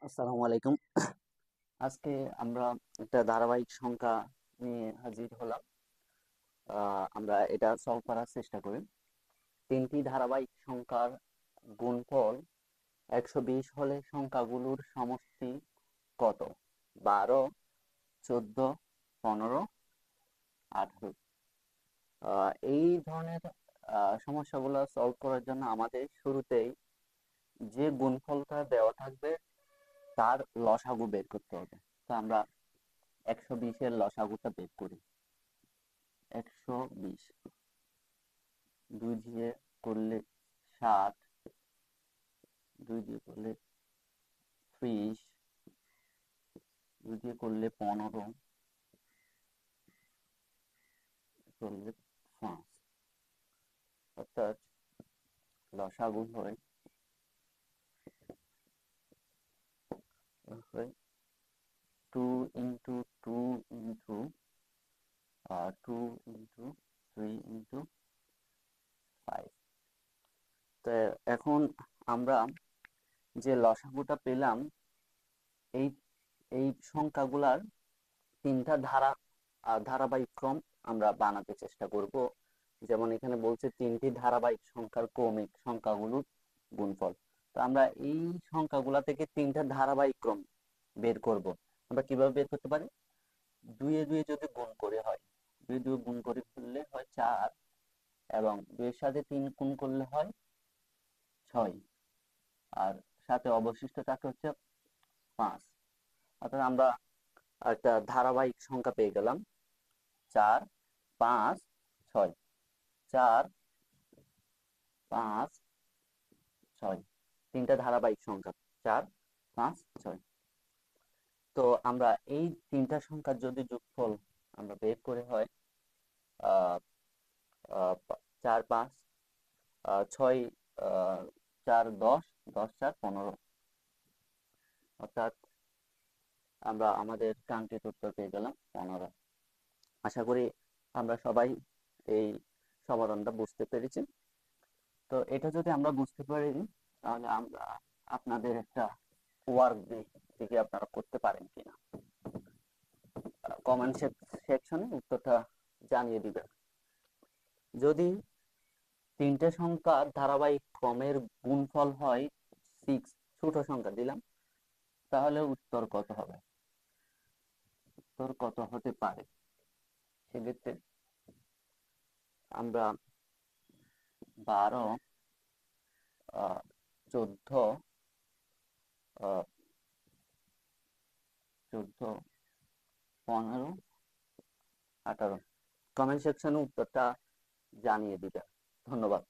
আসসালামু আলাইকুম। আজকে আমরা একটা ধারাবাহিক সংখ্যা নিয়ে হাজির হলাম। আমরা এটা সলভ করার চেষ্টা করি। তিনটি ধারাবাহিক সংখ্যার গুণফল 120 হলে সংখ্যাগুলোর সমষ্টি কত? 12, 14, 15, 18। এই ধরনের সমস্যাগুলো সলভ করার জন্য আমাদের শুরুতেই যে গুণফলটা দেওয়া থাকবে তার লসাগু বের করতে হবে। তো আমরা 120-এর লসাগুটা বের করি। 120 2 দিয়ে করলে 60, 2 দিয়ে করলে 30, 2 দিয়ে করলে 15, করলে 5। অর্থাৎ লসাগু হয় 2 ইন্টু 2 ইন্টু 2 ইন্টু 3 ইন্টু 5। তো এখন আমরা যে লসাগুটা পেলাম, এই এই সংখ্যাগুলার তিনটা ধারাবাহিক ক্রম আমরা বানাতে চেষ্টা করব। যেমন এখানে বলছে তিনটি ধারাবাহিক সংখ্যার ক্রমিক সংখ্যাগুলোর গুণফল। তো আমরা এই সংখ্যাগুলা থেকে তিনটা ধারাবাহিক ক্রম বের করব। আমরা কিভাবে বের করতে পারি? দুইয়ে দুইয়ে যদি গুণ করে হয়, দুই দুই গুণ করে ফেললে হয় 4, এবং দুইয়ের সাথে 3 গুণ করলে হয় 6, আর সাথে অবশিষ্ট থাকে হচ্ছে 5। অর্থাৎ আমরা একটা ধারাবাহিক সংখ্যা পেয়ে গেলাম 4, 5, 6। 4, 5, 6, তিনটা ধারাবাহিক সংখ্যা 4, 5, 6। তো আমরা এই তিনটা সংখ্যার যদি যোগফল আমরা বের করে হয় 4, 5, 6, 4, 10, 10, 4, 15। অর্থাৎ আমরা আমাদের কাঙ্ক্ষিত উত্তর পেয়ে গেলাম 15। আশা করি আমরা সবাই এই সমাধানটা বুঝতে পেরেছি। তো এটা যদি আমরা বুঝতে পারি, তাহলে আমরা আপনাদের একটা ওয়ার্ক দিকে আপনারা করতে পারেন কিনা কমেন্ট সেকশনে উত্তরটা জানিয়ে দিবেন। যদি তিনটে সংখ্যার ধারাবাহিক ক্রমের গুণফল হয় 6, ছোট সংখ্যা দিলাম, তাহলে উত্তর কত হবে? উত্তর কত হতে পারে? সেক্ষেত্রে আমরা 12, 14, 15, 18 কমেন্ট সেকশনে উত্তরটা জানিয়ে দিবেন। ধন্যবাদ।